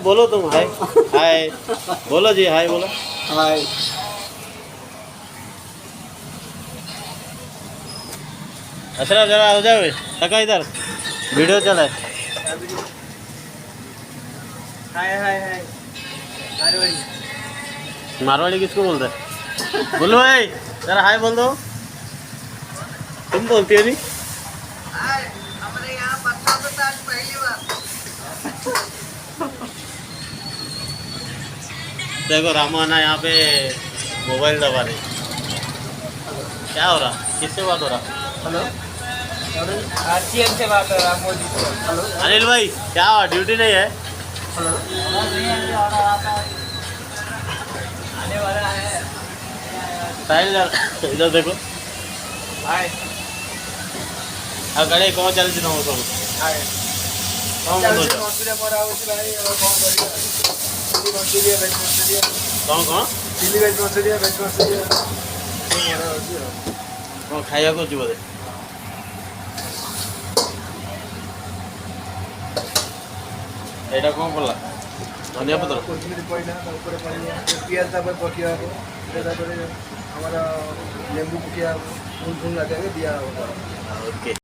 बोलो तुम हाय हाय बोलो जी हाय बोलो हाय अशरफ जरा हो जाओ टका इधर वीडियो चला है हाय हाय हाय मारवाड़ी मारवाड़ी किसको बोलते हैं बोलो भाई जरा हाय बोल दो तुम बोलती हो नहीं हाय हमारे यहाँ बच्चा तो आज पहली बार देखो रामाना यहाँ पे मोबाइल दबा रही क्या हो रहा किससे बात हो रहा हेलो आरसीएम से बात हो रहा मोदी से हेलो अनिल भाई क्या हुआ ड्यूटी नहीं है हेलो आने वाला है साहिल इधर देखो हाय कड़े कौन चलती तुम सब हाय कौन बोलो मछली मरा होची भाई और कौन करिया चिली मछली वेज मछली कौन कौन चिली वेज मछली मरा होची कौन खाइया को बोले एटा कौन बोला धनिया पत्र कोथिंबीर पड़ना ऊपर पड़ना प्याज तापर पकिया हो तापर हमारा नींबू पकिया फूल फूल लगा के दिया होगा ओके